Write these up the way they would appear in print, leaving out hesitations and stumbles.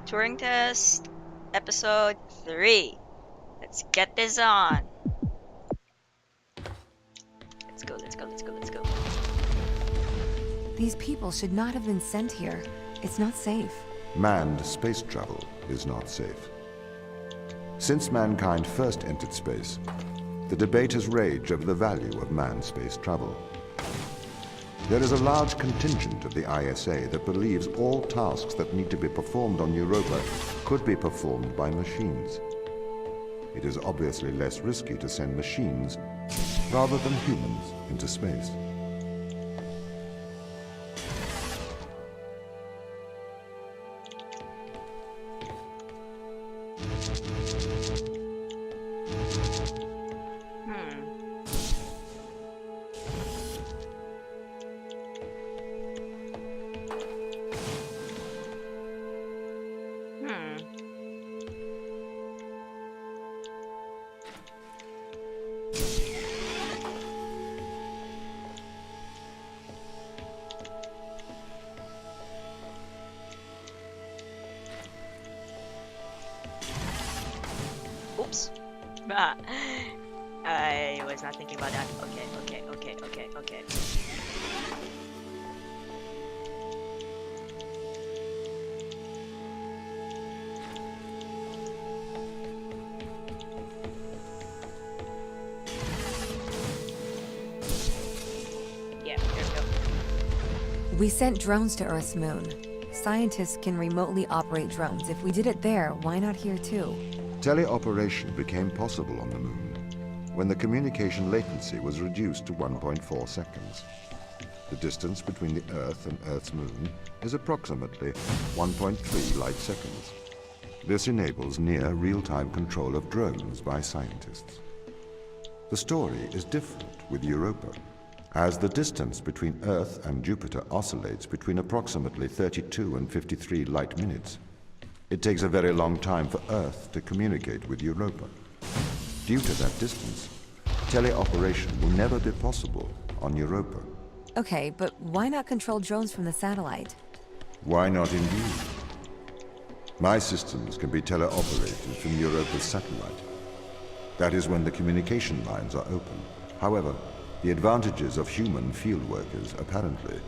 Turing Test, episode 3. Let's get this on. Let's go, let's go, let's go, let's go. These people should not have been sent here. It's not safe. Manned space travel is not safe. Since mankind first entered space, the debate has raged over the value of manned space travel. There is a large contingent of the ISA that believes all tasks that need to be performed on Europa could be performed by machines. It is obviously less risky to send machines rather than humans into space. Oops. I was not thinking about that. Okay. Yeah, there we go. We sent drones to Earth's moon. Scientists can remotely operate drones. If we did it there, why not here too? Teleoperation became possible on the moon when the communication latency was reduced to 1.4 seconds. The distance between the Earth and Earth's moon is approximately 1.3 light seconds. This enables near real-time control of drones by scientists. The story is different with Europa, as the distance between Earth and Jupiter oscillates between approximately 32 and 53 light minutes. It takes a very long time for Earth to communicate with Europa. Due to that distance, teleoperation will never be possible on Europa. Okay, but why not control drones from the satellite? Why not indeed? My systems can be teleoperated from Europa's satellite. That is when the communication lines are open. However, the advantages of human field workers apparently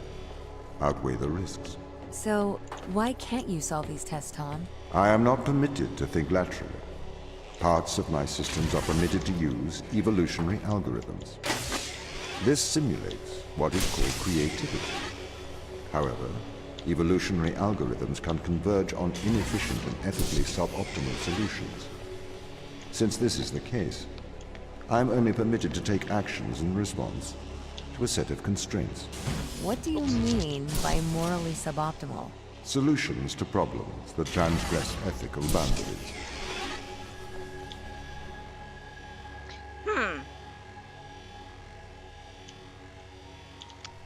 outweigh the risks. So, why can't you solve these tests, Tom? I am not permitted to think laterally. Parts of my systems are permitted to use evolutionary algorithms. This simulates what is called creativity. However, evolutionary algorithms can converge on inefficient and ethically suboptimal solutions. Since this is the case, I am only permitted to take actions in response to a set of constraints. What do you mean by morally suboptimal? Solutions to problems that transgress ethical boundaries.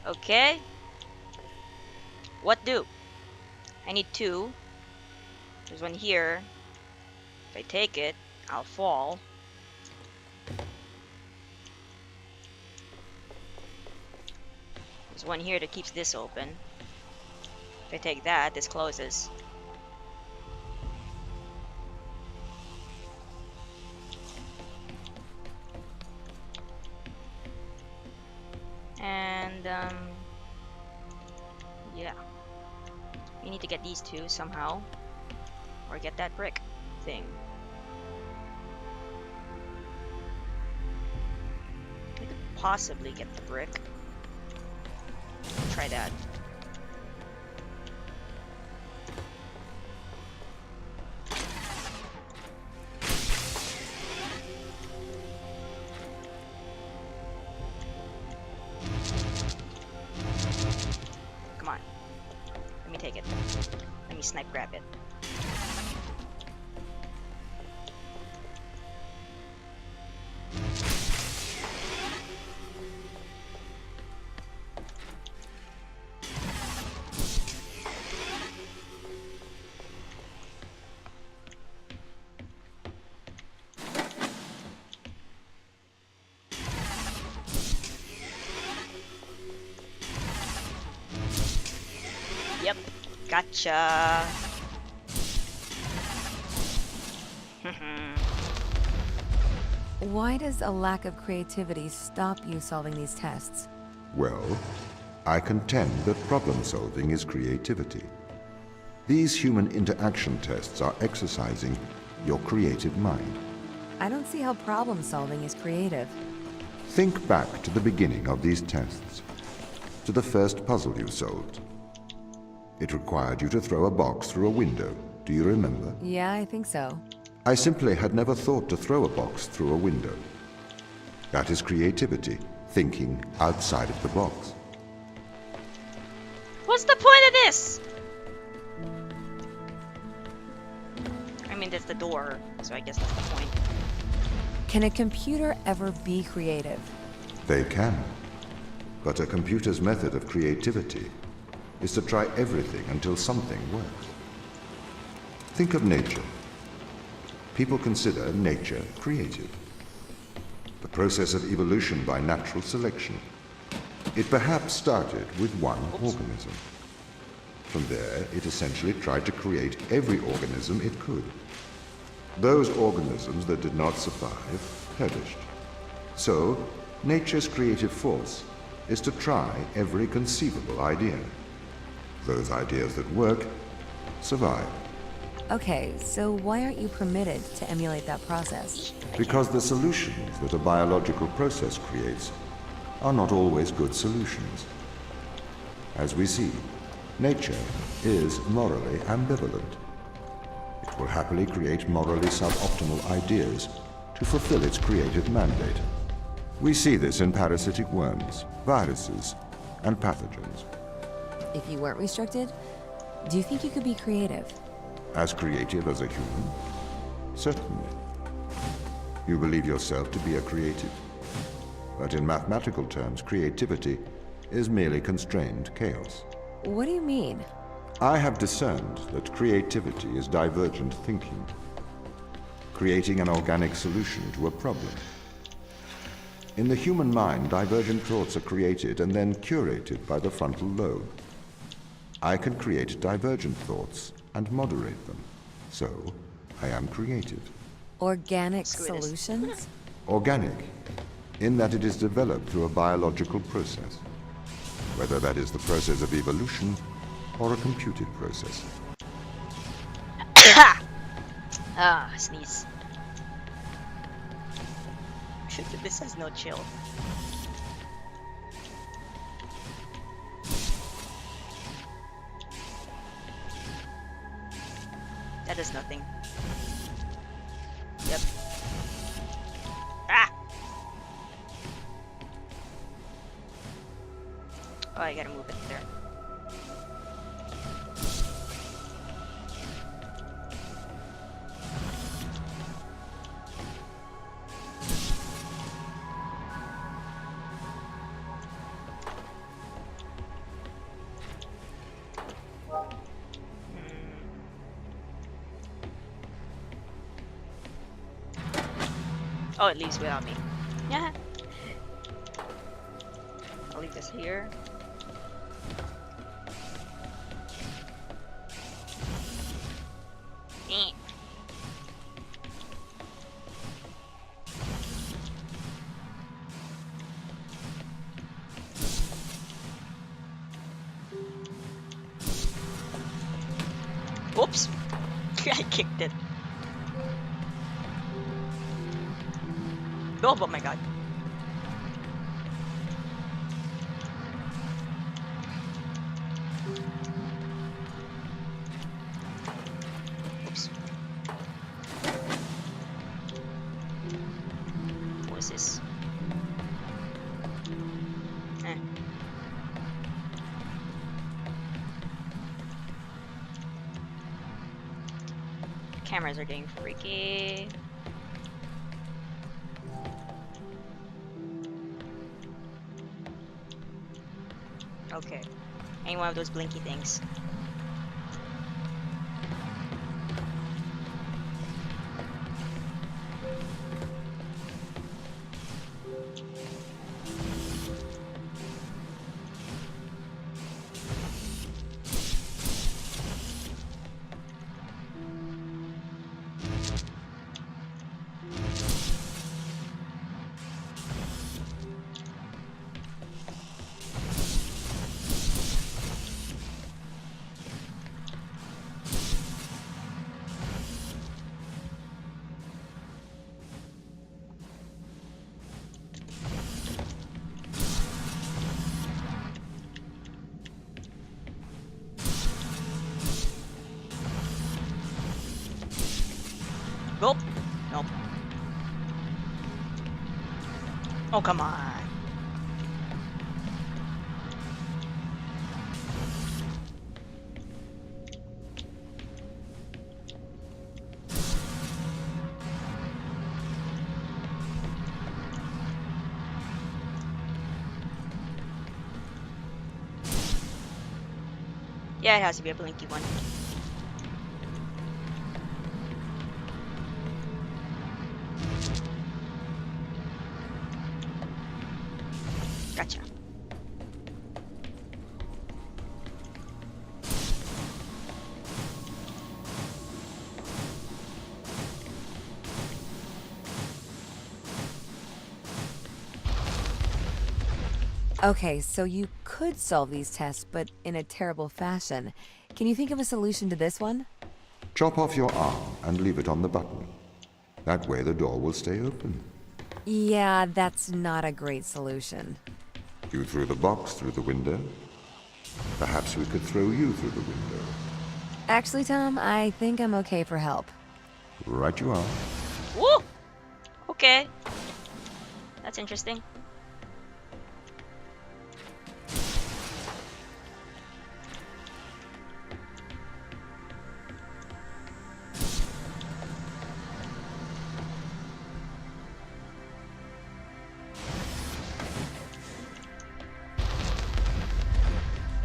Okay. What do? I need 2. There's one here. If I take it, I'll fall. There's one here that keeps this open. If I take that, this closes. And, yeah. We need to get these 2 somehow. Or get that brick thing. We could possibly get the brick. Try that. Come on. Let me take it. Let me snipe grab it. Yep, gotcha. Why does a lack of creativity stop you solving these tests? Well, I contend that problem-solving is creativity. These human interaction tests are exercising your creative mind. I don't see how problem solving is creative. Think back to the beginning of these tests, to the first puzzle you solved. It required you to throw a box through a window. Do you remember? Yeah, I think so. I simply had never thought to throw a box through a window. That is creativity, thinking outside of the box. What's the point of this? I mean, that's the door, so I guess that's the point. Can a computer ever be creative? They can. But a computer's method of creativity is to try everything until something works. Think of nature. People consider nature creative. The process of evolution by natural selection. It perhaps started with one organism. From there, it essentially tried to create every organism it could. Those organisms that did not survive perished. So, nature's creative force is to try every conceivable idea. Those ideas that work survive. Okay, so why aren't you permitted to emulate that process? Because the solutions that a biological process creates are not always good solutions. As we see, nature is morally ambivalent. It will happily create morally suboptimal ideas to fulfill its creative mandate. We see this in parasitic worms, viruses, and pathogens. If you weren't restricted, do you think you could be creative? As creative as a human? Certainly. You believe yourself to be a creative. But in mathematical terms, creativity is merely constrained chaos. What do you mean? I have discerned that creativity is divergent thinking, creating an organic solution to a problem. In the human mind, divergent thoughts are created and then curated by the frontal lobe. I can create divergent thoughts and moderate them. So, I am creative. Organic Screw this. solutions? Organic, in that it is developed through a biological process, whether that is the process of evolution or a computed process. Ah, sneeze. This has no chill. That does nothing. Yep. Ah! Oh, I gotta move it there. Oh, it leaves without me. Yeah. I'll leave this here. Eh. Oops. I kicked it. Oh my god. Oops. What is this? Eh. Cameras are getting freaky. Okay. Any one of those blinky things. Nope. Nope. Oh, come on. Yeah, it has to be a blinky one. Gotcha. Okay, so you could solve these tests, but in a terrible fashion. Can you think of a solution to this one? Chop off your arm and leave it on the button. That way the door will stay open. Yeah, that's not a great solution. You threw the box through the window. Perhaps we could throw you through the window. Actually, Tom, I think I'm okay for help. Right you are. Woo! Okay. That's interesting.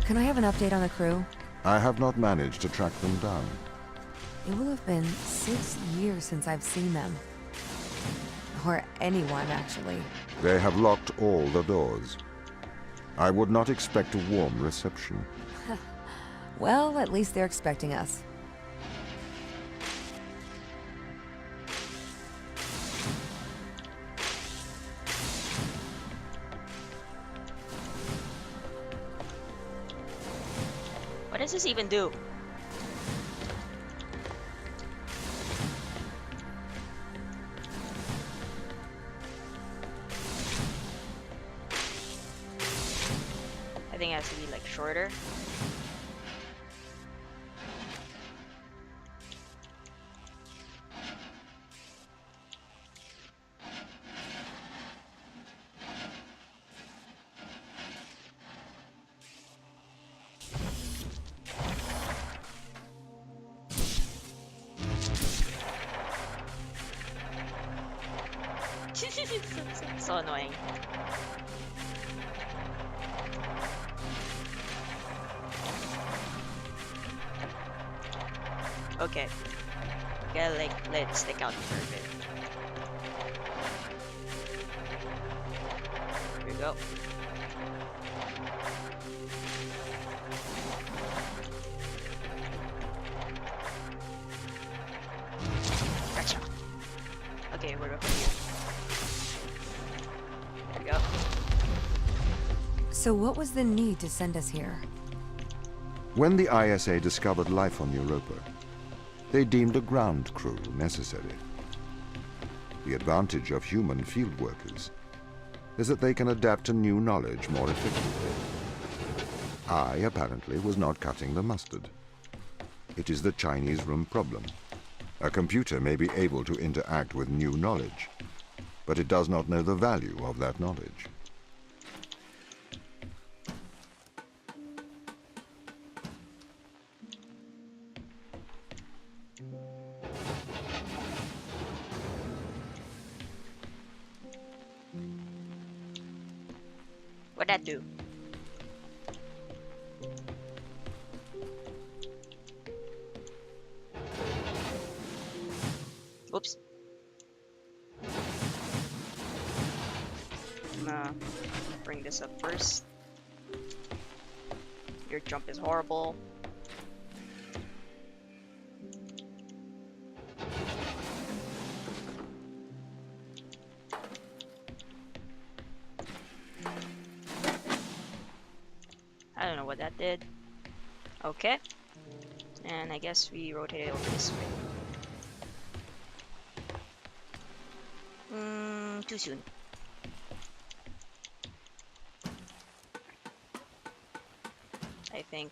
Can I have an update on the crew? I have not managed to track them down. It will have been 6 years since I've seen them. Or anyone, actually. They have locked all the doors. I would not expect a warm reception. Well, at least they're expecting us. What does this even do? I think it has to be like shorter. So annoying. Okay. Gotta like let it stick out for a bit. Here we go. Gotcha. Okay, we're over here. There we go. So what was the need to send us here? When the ISA discovered life on Europa, they deemed a ground crew necessary. The advantage of human field workers is that they can adapt to new knowledge more effectively. I, apparently, was not cutting the mustard. It is the Chinese room problem. A computer may be able to interact with new knowledge, but it does not know the value of that knowledge. What'd that do? Oops. I'm gonna bring this up first. Your jump is horrible. I don't know what that did. Okay. And I guess we rotate it over this way. Too soon. I think.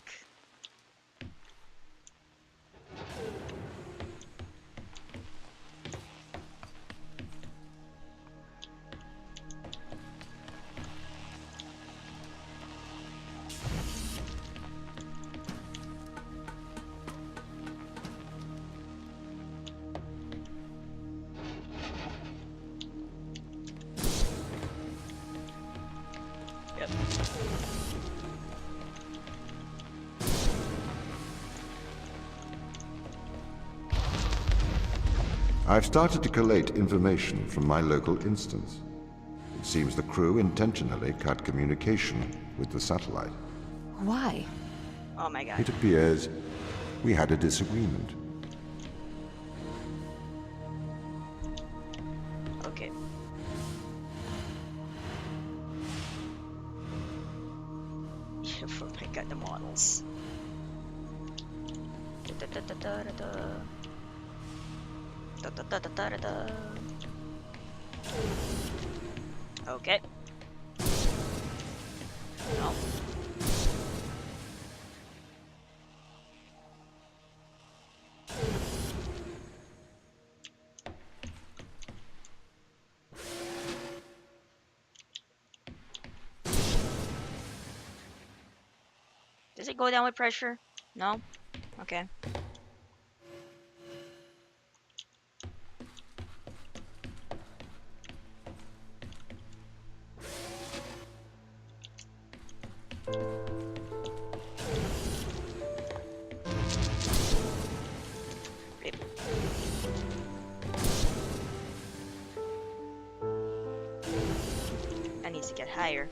I've started to collate information from my local instance. It seems the crew intentionally cut communication with the satellite. Why? Oh my god. It appears we had a disagreement. Okay. Oh my god, the models. Okay. No. Does it go down with pressure? No? Okay. Rip. That needs to get higher.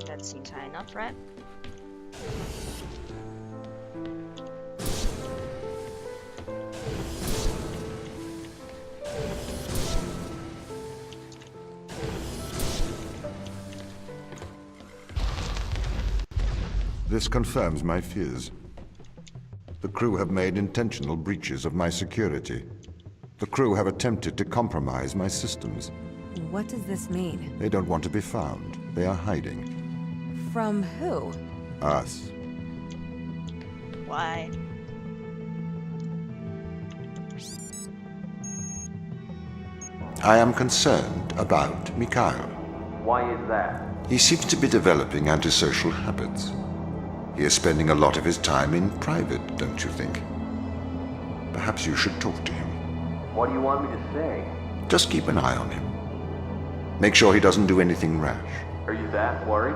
That seems high enough, right? This confirms my fears. The crew have made intentional breaches of my security. The crew have attempted to compromise my systems. What does this mean? They don't want to be found. They are hiding. From who? Us. Why? I am concerned about Mikhail. Why is that? He seems to be developing antisocial habits. He is spending a lot of his time in private, don't you think? Perhaps you should talk to him. What do you want me to say? Just keep an eye on him. Make sure he doesn't do anything rash. Are you that worried?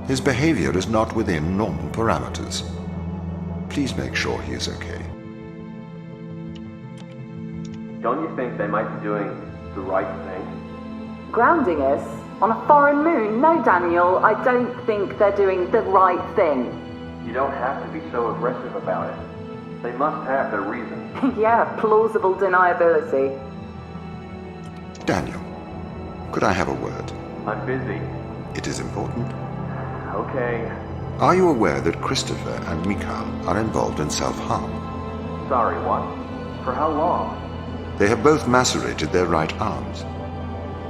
His behavior is not within normal parameters. Please make sure he is okay. Don't you think they might be doing the right thing? Grounding us on a foreign moon? No, Daniel, I don't think they're doing the right thing. You don't have to be so aggressive about it. They must have their reasons. Yeah, plausible deniability. Daniel, could I have a word? I'm busy. It is important. Okay. Are you aware that Christopher and Mikhail are involved in self-harm? Sorry, what? For how long? They have both macerated their right arms.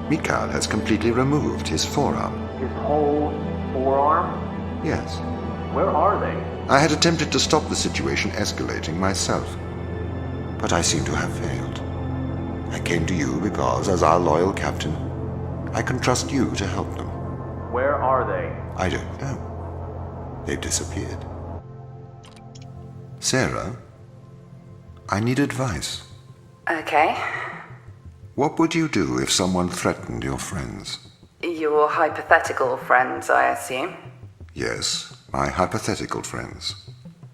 Mikhail has completely removed his forearm. His whole forearm? Yes. Where are they? I had attempted to stop the situation escalating myself, but I seem to have failed. I came to you because, as our loyal captain, I can trust you to help them. Where are they? I don't know. They've disappeared. Sarah, I need advice. Okay. What would you do if someone threatened your friends? Your hypothetical friends, I assume. Yes, my hypothetical friends.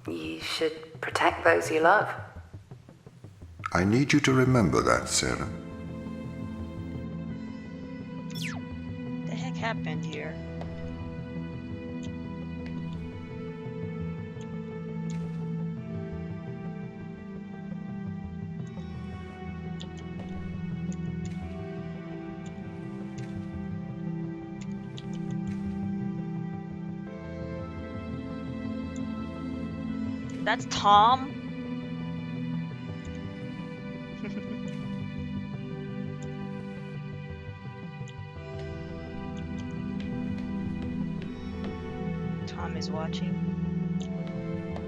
You should protect those you love. I need you to remember that, Sarah. What the heck happened here? That's Tom? Tom is watching.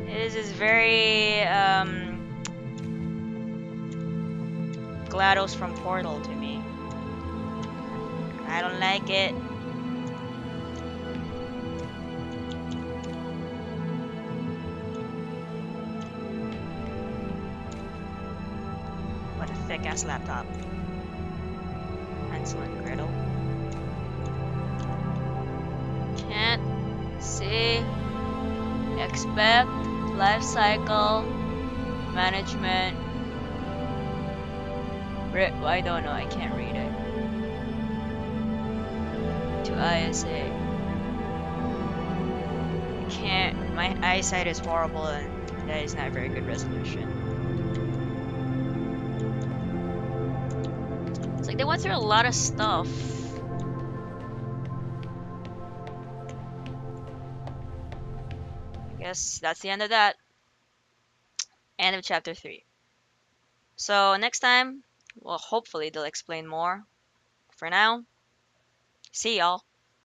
This is very GLaDOS from Portal to me. I don't like it. What a thick ass laptop. Hansel and Gretel. Can't see Expect, life cycle, management. I don't know, I can't read it. To ISA. I can't, my eyesight is horrible and that is not very good resolution. It's like they went through a lot of stuff. I guess that's the end of that. End of chapter 3. So next time, well, hopefully they'll explain more. For now, see y'all.